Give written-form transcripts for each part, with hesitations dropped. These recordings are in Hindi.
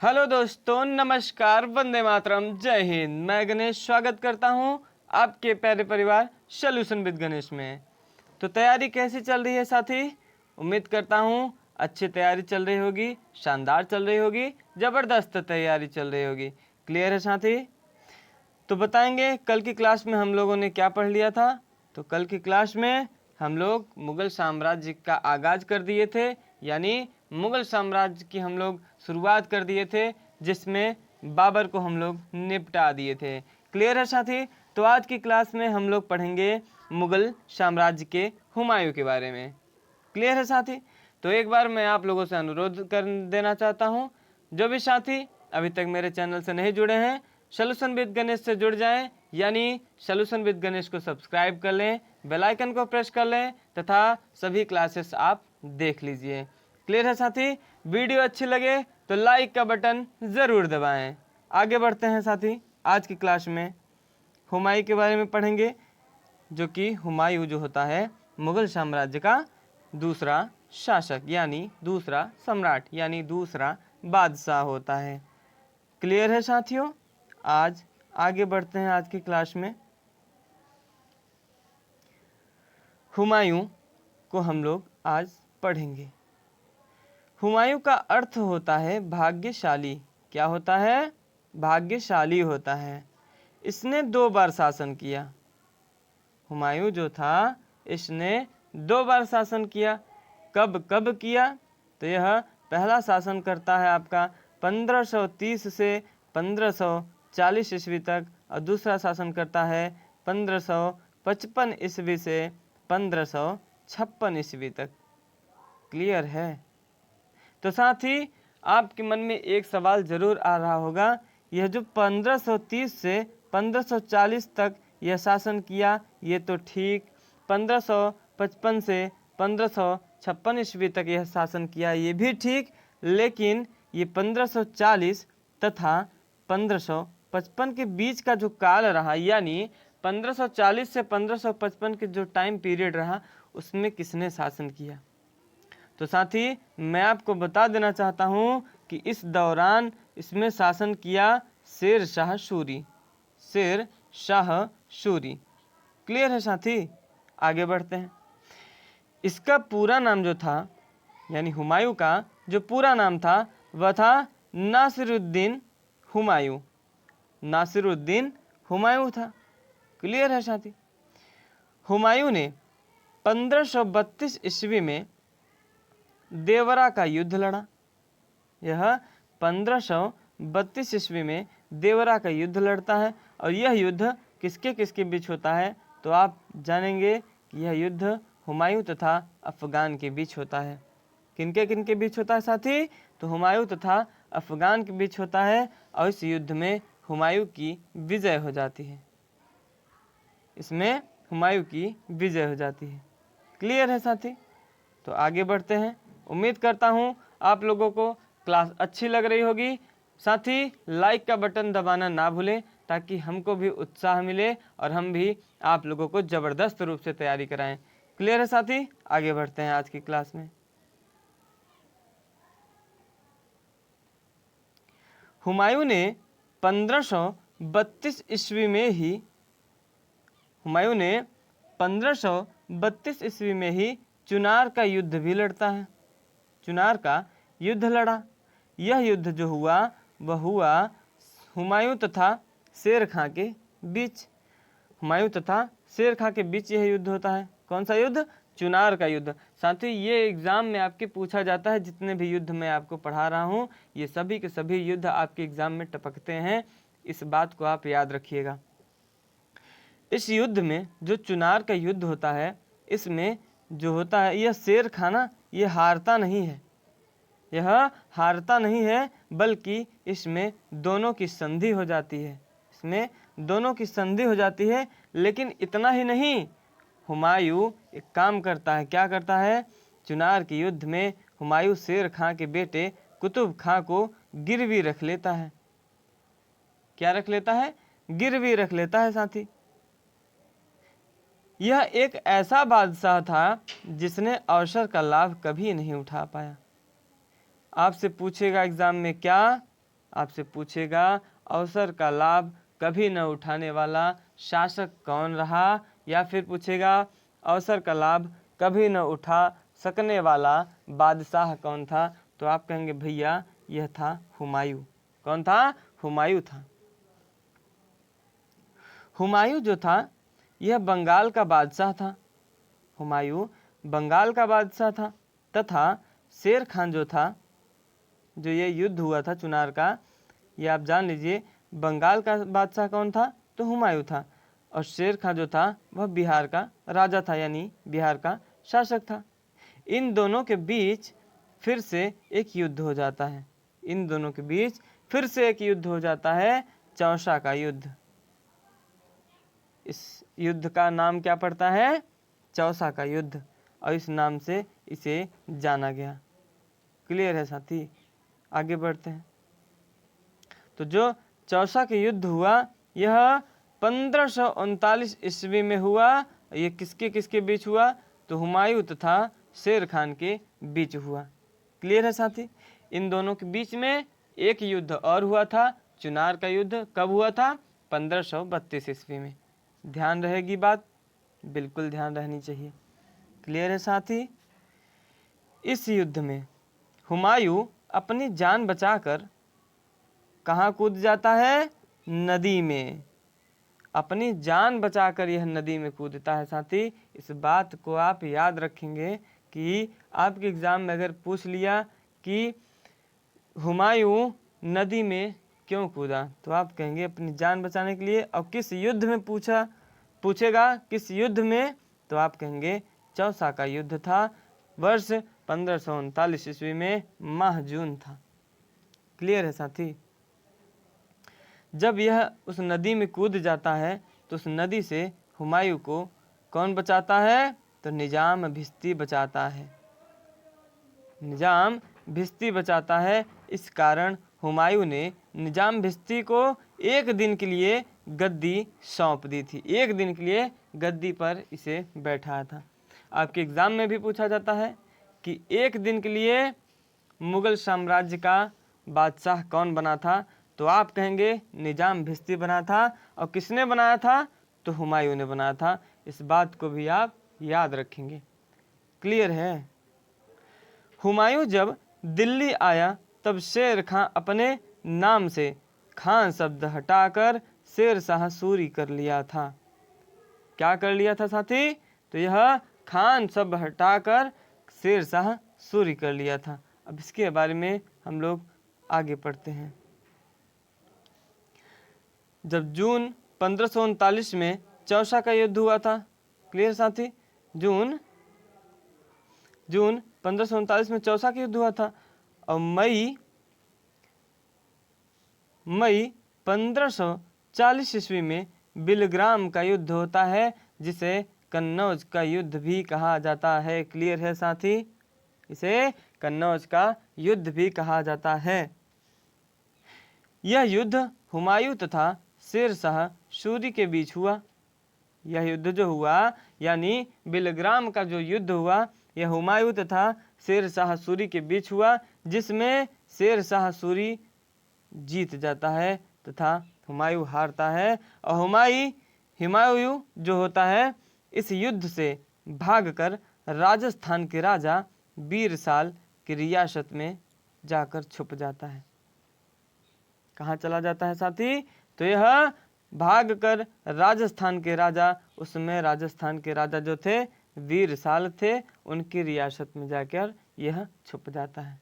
हेलो दोस्तों, नमस्कार, वंदे मातरम, जय हिंद। मैं गणेश स्वागत करता हूं आपके प्यारे परिवार सॉल्यूशन विद गणेश में। तो तैयारी कैसी चल रही है साथी? उम्मीद करता हूं अच्छी तैयारी चल रही होगी, शानदार चल रही होगी, ज़बरदस्त तैयारी चल रही होगी। क्लियर है साथी? तो बताएंगे कल की क्लास में हम लोगों ने क्या पढ़ लिया था। तो कल की क्लास में हम लोग मुगल साम्राज्य का आगाज़ कर दिए थे, यानी मुगल साम्राज्य की हम लोग शुरुआत कर दिए थे, जिसमें बाबर को हम लोग निपटा दिए थे। क्लियर है साथी? तो आज की क्लास में हम लोग पढ़ेंगे मुगल साम्राज्य के हुमायूं के बारे में। क्लियर है साथी? तो एक बार मैं आप लोगों से अनुरोध कर देना चाहता हूं, जो भी साथी अभी तक मेरे चैनल से नहीं जुड़े हैं, सॉल्यूशन विद गणेश से जुड़ जाएं, यानी सॉल्यूशन विद गणेश को सब्सक्राइब कर लें, बेल आइकन को प्रेस कर लें तथा सभी क्लासेस आप देख लीजिए। क्लियर है साथी? वीडियो अच्छी लगे तो लाइक का बटन ज़रूर दबाएं। आगे बढ़ते हैं साथी। आज की क्लास में हुमायूं के बारे में पढ़ेंगे, जो कि हुमायूं जो होता है मुगल साम्राज्य का दूसरा शासक, यानी दूसरा सम्राट, यानी दूसरा बादशाह होता है। क्लियर है साथियों? आज आगे बढ़ते हैं आज की क्लास में। हुमायूं को हम लोग आज पढ़ेंगे। हुमायूं का अर्थ होता है भाग्यशाली। क्या होता है? भाग्यशाली होता है। इसने 2 बार शासन किया। हुमायूं जो था, इसने 2 बार शासन किया। कब कब किया? तो यह पहला शासन करता है आपका 1530 से 1540 ईस्वी तक, और दूसरा शासन करता है 1555 ईस्वी से 1556 ईस्वी तक। क्लियर है? तो साथ ही आपके मन में एक सवाल जरूर आ रहा होगा, यह जो 1530 से 1540 तक यह शासन किया, ये तो ठीक, 1555 से 1556 ईस्वी तक यह शासन किया, ये भी ठीक, लेकिन ये 1540 तथा 1555 के बीच का जो काल रहा, यानी 1540 से 1555 के जो टाइम पीरियड रहा, उसमें किसने शासन किया? तो साथी मैं आपको बता देना चाहता हूँ कि इस दौरान इसमें शासन किया शेर शाह सूरी। शेर शाह सूरी। क्लियर है साथी? आगे बढ़ते हैं। इसका पूरा नाम जो था, यानी हुमायूं का जो पूरा नाम था, वह था नासिरुद्दीन हुमायूं। नासिरुद्दीन हुमायूं था। क्लियर है साथी? हुमायूं ने 1532 ईस्वी में देवरा का युद्ध लड़ा। यह 1532 ईस्वी में देवरा का युद्ध लड़ता है, और यह युद्ध किसके किसके बीच होता है? तो आप जानेंगे कि यह युद्ध हुमायूं तथा अफगान के बीच होता है। किनके किनके बीच होता है साथी? तो हुमायूं तथा अफगान के बीच होता है, और इस युद्ध में हुमायूं की विजय हो जाती है। इसमें हुमायूं की विजय हो जाती है। क्लियर है साथी? तो आगे बढ़ते हैं। उम्मीद करता हूँ आप लोगों को क्लास अच्छी लग रही होगी। साथ ही लाइक का बटन दबाना ना भूलें, ताकि हमको भी उत्साह मिले और हम भी आप लोगों को ज़बरदस्त रूप से तैयारी कराएं। क्लियर है साथी? आगे बढ़ते हैं आज की क्लास में। हुमायूं ने 1532 ईस्वी में ही हुमायूं ने 1532 ईस्वी में ही चुनार का युद्ध भी लड़ता है। चुनार का युद्ध लड़ा। यह युद्ध जो हुआ, वह हुआ हुमायूं तथा शेर खां के बीच। हुमायूं तथा शेर खां के बीच यह युद्ध होता है। कौन सा युद्ध? चुनार का युद्ध। साथ ही ये एग्जाम में आपके पूछा जाता है। जितने भी युद्ध मैं आपको पढ़ा रहा हूँ, ये सभी के सभी युद्ध आपके एग्जाम में टपकते हैं। इस बात को आप याद रखिएगा। इस युद्ध में जो चुनार का युद्ध होता है, इसमें जो होता है, यह शेर खां ना, ये हारता नहीं है। यह हारता नहीं है, बल्कि इसमें दोनों की संधि हो जाती है। इसमें दोनों की संधि हो जाती है। लेकिन इतना ही नहीं, हुमायूं एक काम करता है। क्या करता है? चुनार के युद्ध में हुमायूं शेर खां के बेटे कुतुब खां को गिरवी रख लेता है। क्या रख लेता है? गिरवी रख लेता है साथी। यह एक ऐसा बादशाह था जिसने अवसर का लाभ कभी नहीं उठा पाया। आपसे पूछेगा एग्जाम में, क्या आपसे पूछेगा अवसर का लाभ कभी न उठाने वाला शासक कौन रहा, या फिर पूछेगा अवसर का लाभ कभी न उठा सकने वाला बादशाह कौन था, तो आप कहेंगे भैया यह था हुमायूं। कौन था? हुमायूं था। हुमायूं जो था यह बंगाल का बादशाह था। हुमायूं बंगाल का बादशाह था तथा शेर खान जो था, जो ये युद्ध हुआ था चुनार का, ये आप जान लीजिए बंगाल का बादशाह कौन था, तो हुमायूं था। और शेर खान जो था वह बिहार का राजा था, यानी बिहार का शासक था। इन दोनों के बीच फिर से एक युद्ध हो जाता है। इन दोनों के बीच फिर से एक युद्ध हो जाता है, चौसा का युद्ध। इस युद्ध का नाम क्या पड़ता है? चौसा का युद्ध, और इस नाम से इसे जाना गया। क्लियर है साथी? आगे बढ़ते हैं। तो जो चौसा का युद्ध हुआ यह 1539 ईस्वी में हुआ। ये किसके किसके बीच हुआ? तो हुमायूं तथा शेर खान के बीच हुआ। क्लियर है साथी? इन दोनों के बीच में एक युद्ध और हुआ था, चुनार का युद्ध। कब हुआ था? 1532 ईस्वी में। ध्यान रहेगी बात, बिल्कुल ध्यान रहनी चाहिए। क्लियर है साथी? इस युद्ध में हुमायूं अपनी जान बचाकर कहाँ कूद जाता है? नदी में। अपनी जान बचाकर यह नदी में कूदता है साथी। इस बात को आप याद रखेंगे कि आपके एग्जाम में अगर पूछ लिया कि हुमायूं नदी में क्यों कूदा, तो आप कहेंगे अपनी जान बचाने के लिए। और किस युद्ध में पूछेगा किस युद्ध में, तो आप कहेंगे चौसा का युद्ध था। वर्ष 1539 ईस्वी में माह जून था। क्लियर है साथी? जब यह उस नदी में कूद जाता है तो उस नदी से हुमायूं को कौन बचाता है? तो निजाम भिश्ती बचाता है। निजाम भिश्ती बचाता है। इस कारण हुमायूं ने निजाम भिश्ती को एक दिन के लिए गद्दी सौंप दी थी। एक दिन के लिए गद्दी पर इसे बैठाया था। आपके एग्जाम में भी पूछा जाता है कि एक दिन के लिए मुगल साम्राज्य का बादशाह कौन बना था, तो आप कहेंगे निजाम भिश्ती बना था। और किसने बनाया था? तो हुमायूं ने बनाया था। इस बात को भी आप याद रखेंगे। क्लियर है? हुमायूं जब दिल्ली आया तब शेर खां अपने नाम से खान शब्द हटाकर शेर शाह सूरी कर लिया था। क्या कर लिया था साथी? तो यह खान शब्द हटाकर शेर शाह सूरी कर लिया था। अब इसके बारे में हम लोग आगे पढ़ते हैं। जब जून 1539 में चौसा का युद्ध हुआ था। क्लियर साथी? जून 1539 में चौसा का युद्ध हुआ था। और मई 1540 ईस्वी में बिलग्राम का युद्ध होता है, जिसे कन्नौज का युद्ध भी कहा जाता है। क्लियर है साथी? इसे कन्नौज का युद्ध भी कहा जाता है। यह युद्ध हुमायूं तथा शेर शाह सूरी के बीच हुआ। यह युद्ध जो हुआ यानी बिलग्राम का जो युद्ध हुआ, यह हुमायूं तथा शेर शाह सूरी के बीच हुआ, जिसमें शेर शाह सूरी जीत जाता है तथा हुमायूं हारता है। और हुमायूं जो होता है इस युद्ध से भागकर राजस्थान के राजा बीरसाल की रियासत में जाकर छुप जाता है। कहाँ चला जाता है साथी? तो यह भागकर राजस्थान के राजा, उसमें राजस्थान के राजा जो थे वीरसाल थे, उनकी रियासत में जाकर यह छुप जाता है।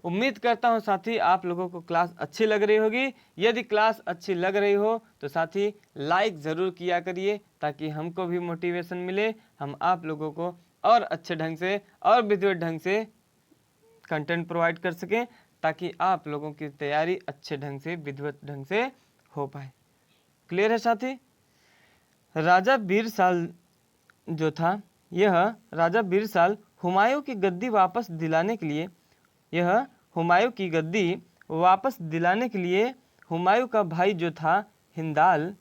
उम्मीद करता हूँ साथी आप लोगों को क्लास अच्छी लग रही होगी। यदि क्लास अच्छी लग रही हो तो साथी लाइक ज़रूर किया करिए, ताकि हमको भी मोटिवेशन मिले, हम आप लोगों को और अच्छे ढंग से और विधिवत ढंग से कंटेंट प्रोवाइड कर सकें, ताकि आप लोगों की तैयारी अच्छे ढंग से विधिवत ढंग से हो पाए। क्लियर है साथी? राजा बीरसाल जो था, यह राजा बीरसाल हुमायूं की गद्दी वापस दिलाने के लिए हुमायूं का भाई जो था हिंदाल,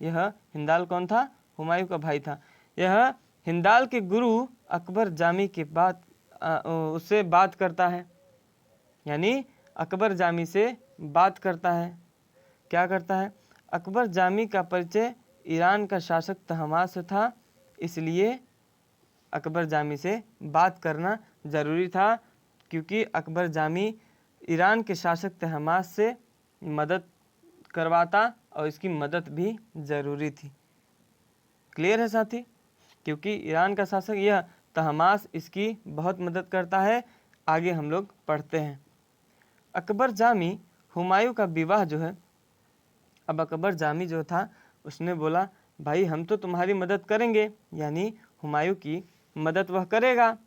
यह हिंदाल कौन था? हुमायूं का भाई था। यह हिंदाल के गुरु अकबर जामी के बाद उससे बात करता है, यानी अकबर जामी से बात करता है। क्या करता है? अकबर जामी का परिचय ईरान का शासक तहमास से था, इसलिए अकबर जामी से बात करना ज़रूरी था, क्योंकि अकबर जामी ईरान के शासक तहमास से मदद करवाता और इसकी मदद भी ज़रूरी थी। क्लियर है साथी? क्योंकि ईरान का शासक यह तहमास इसकी बहुत मदद करता है। आगे हम लोग पढ़ते हैं। अकबर जामी हुमायूं का विवाह जो है, अब अकबर जामी जो था उसने बोला भाई हम तो तुम्हारी मदद करेंगे, यानी हुमायूं की मदद वह करेगा,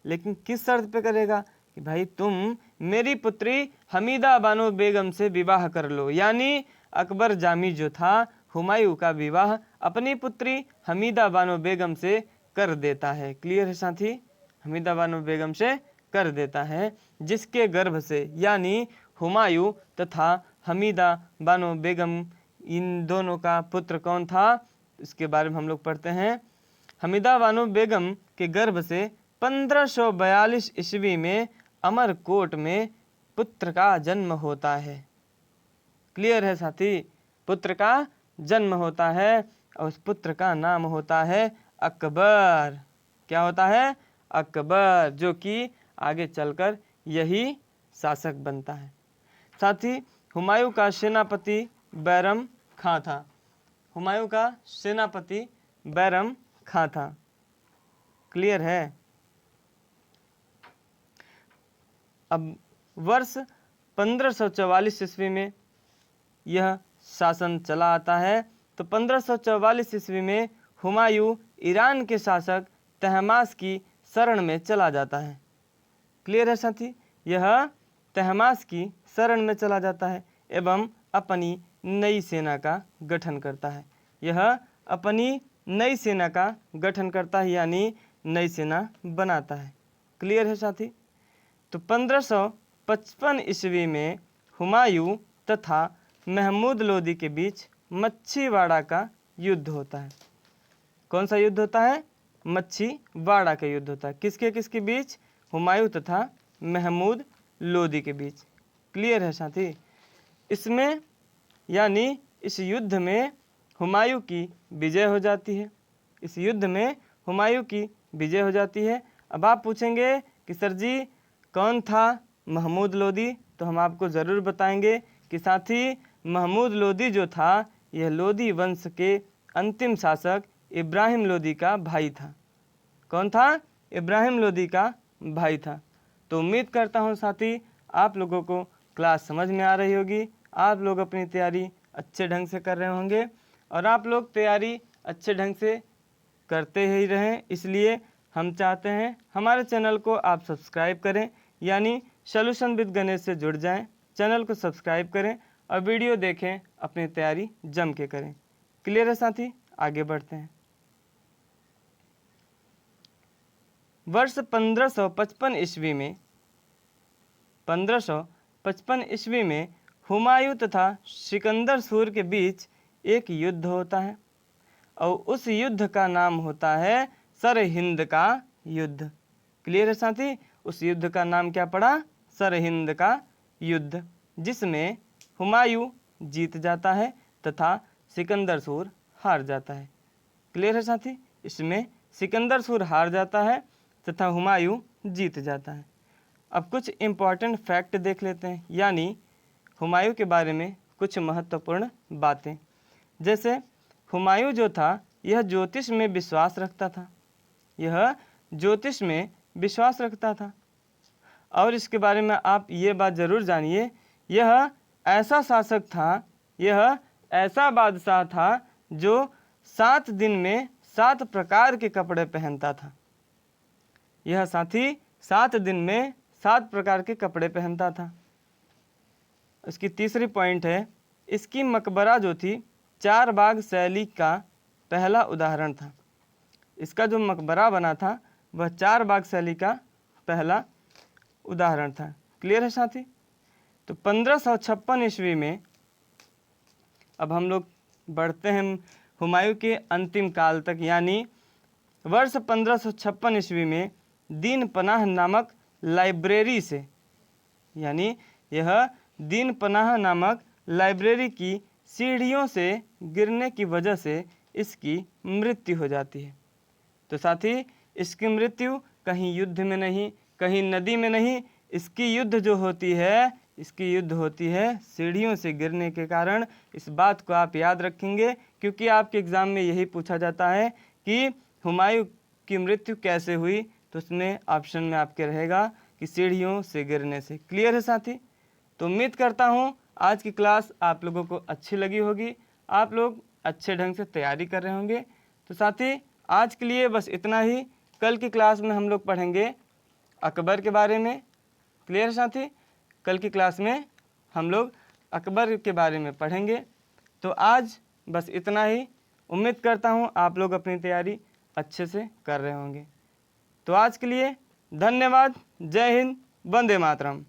लेकिन किस शर्त पे करेगा कि भाई तुम मेरी पुत्री हमीदा बानो बेगम से विवाह कर लो। यानी अकबर जामी जो था हुमायूं का विवाह अपनी पुत्री हमीदा बानो बेगम से कर देता है। क्लियर है साथी? हमीदा बानो बेगम से कर देता है, जिसके गर्भ से, यानी हुमायूं तथा हमीदा बानो बेगम, इन दोनों का पुत्र कौन था इसके बारे में हम लोग पढ़ते हैं। हमीदा बानो बेगम के गर्भ से 1542 ईस्वी में अमरकोट में पुत्र का जन्म होता है। क्लियर है साथी? पुत्र का जन्म होता है और उस पुत्र का नाम होता है अकबर। क्या होता है? अकबर, जो कि आगे चलकर यही शासक बनता है। साथी हुमायूं का सेनापति बैरम खां था। हुमायूं का सेनापति बैरम खां था। क्लियर है? अब वर्ष 1544 ईस्वी में यह शासन चला आता है। तो 1544 ईस्वी में हुमायूं ईरान के शासक तहमास की शरण में चला जाता है। क्लियर है साथी? यह तहमास की शरण में चला जाता है एवं अपनी नई सेना का गठन करता है। यह अपनी नई सेना का गठन करता है, यानी नई सेना बनाता है। क्लियर है साथी? तो 1555 ईस्वी में हुमायूं तथा महमूद लोदी के बीच मच्छीवाड़ा का युद्ध होता है। कौन सा युद्ध होता है? मच्छीवाड़ा का युद्ध होता है। किसके किसके बीच? हुमायूं तथा महमूद लोदी के बीच। क्लियर है साथी? इसमें यानी इस युद्ध में हुमायूं की विजय हो जाती है। इस युद्ध में हुमायूं की विजय हो जाती है। अब आप पूछेंगे कि सर जी कौन था महमूद लोदी? तो हम आपको ज़रूर बताएंगे कि साथी महमूद लोदी जो था यह लोदी वंश के अंतिम शासक इब्राहिम लोदी का भाई था। कौन था? इब्राहिम लोदी का भाई था। तो उम्मीद करता हूँ साथी आप लोगों को क्लास समझ में आ रही होगी। आप लोग अपनी तैयारी अच्छे ढंग से कर रहे होंगे और आप लोग तैयारी अच्छे ढंग से करते ही रहें, इसलिए हम चाहते हैं हमारे चैनल को आप सब्सक्राइब करें, यानी सॉल्यूशन विद गणेश से जुड़ जाएं। चैनल को सब्सक्राइब करें और वीडियो देखें, अपनी तैयारी जम के करें। क्लियर है साथी? आगे बढ़ते हैं। वर्ष 1555 ईस्वी में 1555 ईस्वी में हुमायूं तथा सिकंदर सूर के बीच एक युद्ध होता है और उस युद्ध का नाम होता है सरहिंद का युद्ध। क्लियर है साथी? उस युद्ध का नाम क्या पड़ा? सरहिंद का युद्ध, जिसमें हुमायूं जीत जाता है तथा सिकंदर सूर हार जाता है। क्लियर है साथी? इसमें सिकंदर सूर हार जाता है तथा हुमायूं जीत जाता है। अब कुछ इम्पॉर्टेंट फैक्ट देख लेते हैं, यानी हुमायूं के बारे में कुछ महत्वपूर्ण बातें। जैसे हुमायूं जो था यह ज्योतिष में विश्वास रखता था। यह ज्योतिष में विश्वास रखता था और इसके बारे में आप ये बात ज़रूर जानिए, यह ऐसा शासक था, यह ऐसा बादशाह था जो 7 दिन में 7 प्रकार के कपड़े पहनता था। यह साथी 7 दिन में 7 प्रकार के कपड़े पहनता था। इसकी तीसरी पॉइंट है, इसकी मकबरा जो थी 4 बाग शैली का पहला उदाहरण था। इसका जो मकबरा बना था वह 4 बाग शैली का पहला उदाहरण था। क्लियर है साथी? तो 1556 ईस्वी में अब हम लोग बढ़ते हैं हुमायूं के अंतिम काल तक, यानी वर्ष 1556 ईस्वी में दीन पनाह नामक लाइब्रेरी से, यानी यह दीन पनाह नामक लाइब्रेरी की सीढ़ियों से गिरने की वजह से इसकी मृत्यु हो जाती है। तो साथी, इसकी मृत्यु कहीं युद्ध में नहीं, कहीं नदी में नहीं, इसकी युद्ध जो होती है, इसकी युद्ध होती है सीढ़ियों से गिरने के कारण। इस बात को आप याद रखेंगे, क्योंकि आपके एग्ज़ाम में यही पूछा जाता है कि हुमायूं की मृत्यु कैसे हुई, तो उसमें ऑप्शन में आपके रहेगा कि सीढ़ियों से गिरने से। क्लियर है साथी? तो उम्मीद करता हूँ आज की क्लास आप लोगों को अच्छी लगी होगी, आप लोग अच्छे ढंग से तैयारी कर रहे होंगे। तो साथी, आज के लिए बस इतना ही। कल की क्लास में हम लोग पढ़ेंगे अकबर के बारे में। क्लियर है साथी? कल की क्लास में हम लोग अकबर के बारे में पढ़ेंगे। तो आज बस इतना ही। उम्मीद करता हूँ आप लोग अपनी तैयारी अच्छे से कर रहे होंगे। तो आज के लिए धन्यवाद। जय हिंद, वंदे मातरम।